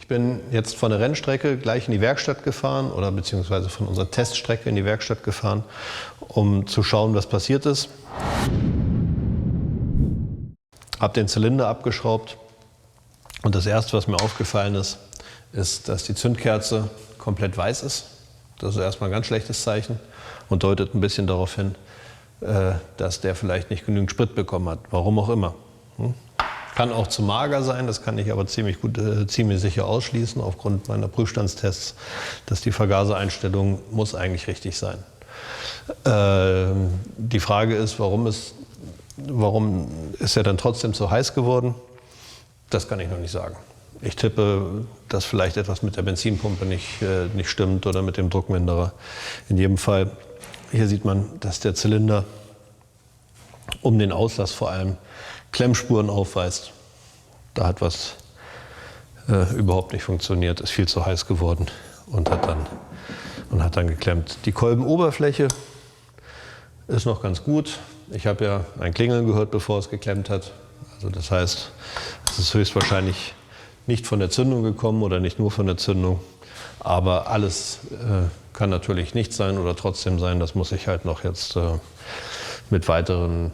bin jetzt von der Rennstrecke gleich in die Werkstatt gefahren oder beziehungsweise von unserer Teststrecke in die Werkstatt gefahren, um zu schauen, was passiert ist. Habe den Zylinder abgeschraubt und das Erste, was mir aufgefallen ist, dass die Zündkerze komplett weiß ist. Das ist erstmal ein ganz schlechtes Zeichen und deutet ein bisschen darauf hin, dass der vielleicht nicht genügend Sprit bekommen hat, warum auch immer. Kann auch zu mager sein, das kann ich aber ziemlich sicher ausschließen aufgrund meiner Prüfstandstests, dass die Vergasereinstellung muss eigentlich richtig sein. Die Frage ist, warum ist er dann trotzdem so heiß geworden? Das kann ich noch nicht sagen. Ich tippe, dass vielleicht etwas mit der Benzinpumpe nicht stimmt oder mit dem Druckminderer. In jedem Fall, hier sieht man, dass der Zylinder um den Auslass vor allem Klemmspuren aufweist. Da hat was überhaupt nicht funktioniert, ist viel zu heiß geworden und hat dann geklemmt. Die Kolbenoberfläche ist noch ganz gut. Ich habe ja ein Klingeln gehört, bevor es geklemmt hat. Also das heißt, es ist höchstwahrscheinlich nicht von der Zündung gekommen oder nicht nur von der Zündung. Aber alles kann natürlich nicht sein oder trotzdem sein. Das muss ich halt noch jetzt mit weiteren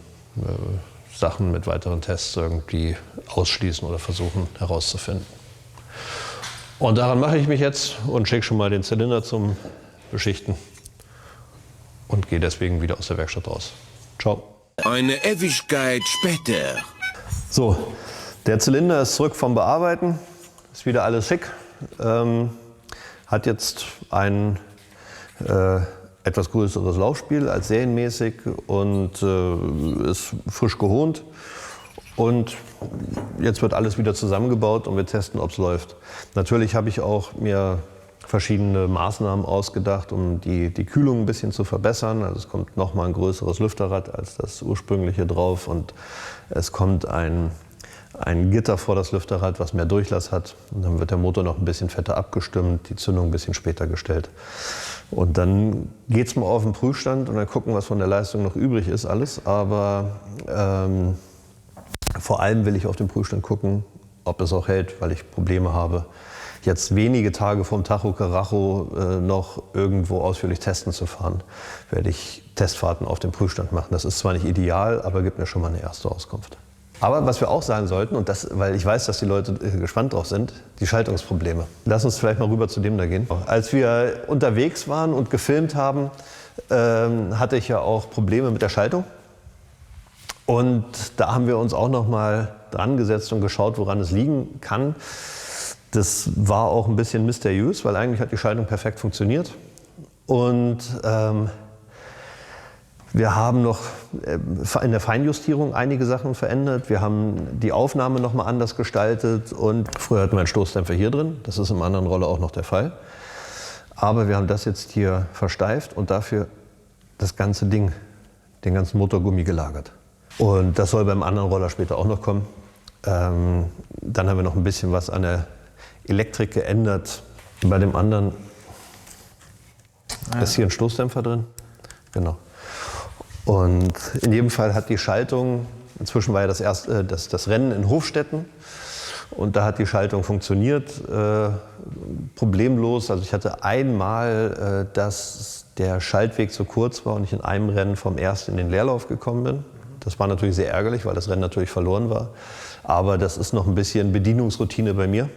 Sachen, mit weiteren Tests irgendwie ausschließen oder versuchen herauszufinden. Und daran mache ich mich jetzt und schicke schon mal den Zylinder zum Beschichten und gehe deswegen wieder aus der Werkstatt raus. Ciao. Eine Ewigkeit später. So, der Zylinder ist zurück vom Bearbeiten, ist wieder alles schick, hat jetzt ein etwas größeres Laufspiel als serienmäßig und ist frisch gehohnt. Und jetzt wird alles wieder zusammengebaut und wir testen, ob es läuft. Natürlich habe ich auch mir verschiedene Maßnahmen ausgedacht, um die Kühlung ein bisschen zu verbessern. Also es kommt nochmal ein größeres Lüfterrad als das ursprüngliche drauf und es kommt ein Gitter vor das Lüfterrad, was mehr Durchlass hat. Und dann wird der Motor noch ein bisschen fetter abgestimmt, die Zündung ein bisschen später gestellt. Und dann geht es mal auf den Prüfstand und dann gucken, was von der Leistung noch übrig ist, alles. Aber vor allem will ich auf den Prüfstand gucken, ob es auch hält, weil ich Probleme habe, jetzt wenige Tage vom Tacho Karacho noch irgendwo ausführlich testen zu fahren, werde ich Testfahrten auf dem Prüfstand machen. Das ist zwar nicht ideal, aber gibt mir schon mal eine erste Auskunft. Aber was wir auch sagen sollten, und das, weil ich weiß, dass die Leute gespannt drauf sind, die Schaltungsprobleme. Lass uns vielleicht mal rüber zu dem da gehen. Als wir unterwegs waren und gefilmt haben, hatte ich ja auch Probleme mit der Schaltung. Und da haben wir uns auch noch mal dran gesetzt und geschaut, woran es liegen kann. Das war auch ein bisschen mysteriös, weil eigentlich hat die Schaltung perfekt funktioniert. Und wir haben noch in der Feinjustierung einige Sachen verändert. Wir haben die Aufnahme noch mal anders gestaltet und früher hatten wir einen Stoßdämpfer hier drin. Das ist im anderen Roller auch noch der Fall. Aber wir haben das jetzt hier versteift und dafür das ganze Ding, den ganzen Motorgummi gelagert. Und das soll beim anderen Roller später auch noch kommen. Dann haben wir noch ein bisschen was an der Elektrik geändert. Bei dem anderen ist hier ein Stoßdämpfer drin. Genau. Und in jedem Fall hat die Schaltung, inzwischen war ja das Rennen in Hofstetten und da hat die Schaltung funktioniert, problemlos. Also ich hatte einmal, dass der Schaltweg zu kurz war und ich in einem Rennen vom Erst in den Leerlauf gekommen bin. Das war natürlich sehr ärgerlich, weil das Rennen natürlich verloren war. Aber das ist noch ein bisschen Bedienungsroutine bei mir.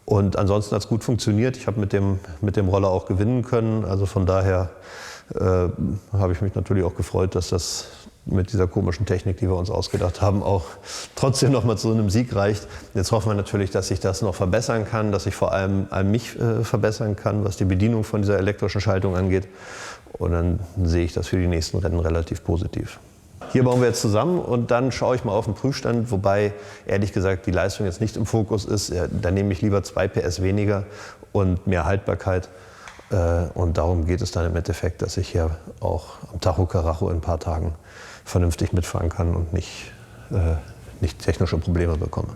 Und ansonsten hat es gut funktioniert. Ich habe mit dem Roller auch gewinnen können. Also von daher habe ich mich natürlich auch gefreut, dass das mit dieser komischen Technik, die wir uns ausgedacht haben, auch trotzdem noch mal zu einem Sieg reicht. Jetzt hoffen wir natürlich, dass ich das noch verbessern kann, dass ich vor allem mich verbessern kann, was die Bedienung von dieser elektrischen Schaltung angeht. Und dann sehe ich das für die nächsten Rennen relativ positiv. Hier bauen wir jetzt zusammen und dann schaue ich mal auf den Prüfstand, wobei ehrlich gesagt die Leistung jetzt nicht im Fokus ist. Da nehme ich lieber 2 PS weniger und mehr Haltbarkeit. Und darum geht es dann im Endeffekt, dass ich hier auch am Tacho Karacho in ein paar Tagen vernünftig mitfahren kann und nicht technische Probleme bekomme.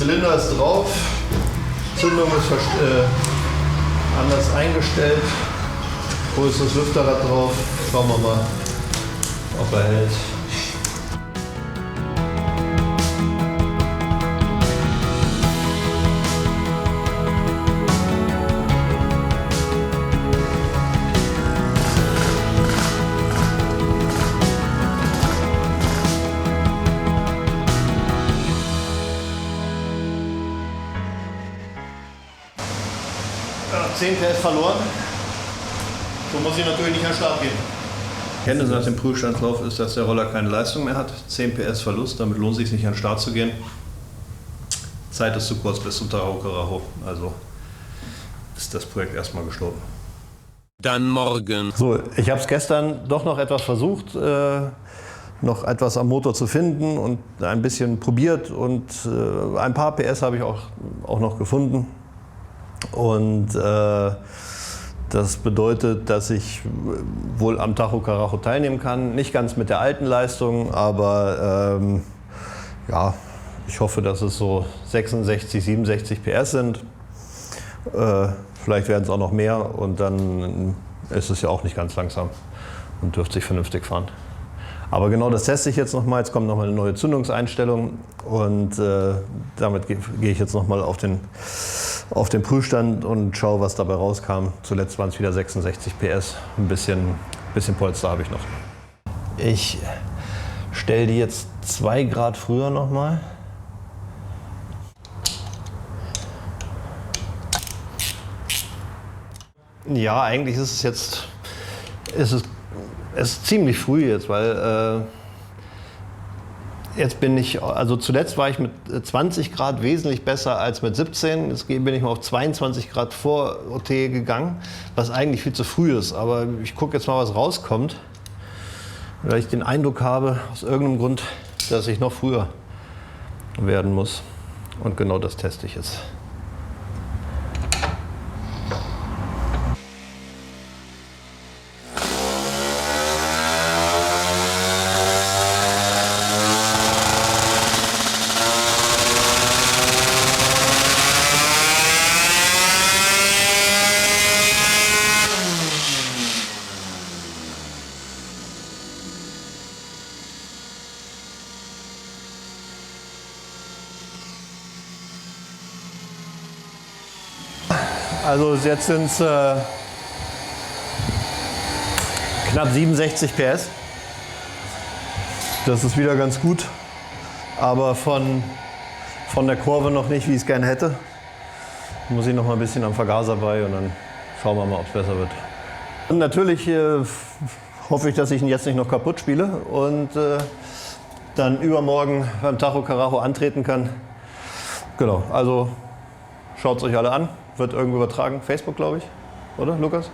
Zylinder ist drauf, Zündung ist anders eingestellt. Wo ist das Lüfterrad drauf? Schauen wir mal, ob er hält. Ja, 10 PS verloren. So muss ich natürlich nicht an den Start gehen. Erkenntnis nach dem Prüfstandslauf ist, dass der Roller keine Leistung mehr hat. 10 PS Verlust, damit lohnt es sich nicht an den Start zu gehen. Zeit ist zu kurz bis zum Tahoe Carajo, also ist das Projekt erstmal gestorben. Dann morgen. So, ich habe es gestern doch noch etwas versucht, noch etwas am Motor zu finden und ein bisschen probiert und ein paar PS habe ich auch noch gefunden. Und das bedeutet, dass ich wohl am Tahoe Carajo teilnehmen kann. Nicht ganz mit der alten Leistung, aber ja, ich hoffe, dass es so 66, 67 PS sind. Vielleicht werden es auch noch mehr und dann ist es ja auch nicht ganz langsam und dürfte sich vernünftig fahren. Aber genau das teste ich jetzt nochmal. Jetzt kommt nochmal eine neue Zündungseinstellung und damit gehe ich jetzt nochmal auf den Prüfstand und schaue, was dabei rauskam. Zuletzt waren es wieder 66 PS. Ein bisschen Polster habe ich noch. Ich stelle die jetzt 2 Grad früher nochmal. Ja, eigentlich ist es jetzt es ist ziemlich früh jetzt, weil jetzt bin ich, also zuletzt war ich mit 20 Grad wesentlich besser als mit 17. Jetzt bin ich mal auf 22 Grad vor OT gegangen, was eigentlich viel zu früh ist. Aber ich gucke jetzt mal, was rauskommt, weil ich den Eindruck habe, aus irgendeinem Grund, dass ich noch früher werden muss. Und genau das teste ich jetzt. Also jetzt sind es knapp 67 PS. Das ist wieder ganz gut, aber von der Kurve noch nicht, wie ich es gerne hätte. Muss ich noch mal ein bisschen am Vergaser bei und dann schauen wir mal, ob es besser wird. Und natürlich hoffe ich, dass ich ihn jetzt nicht noch kaputt spiele und dann übermorgen beim Tahoe Carajo antreten kann. Genau, also schaut es euch alle an. Wird irgendwo übertragen, Facebook glaube ich, oder Lukas?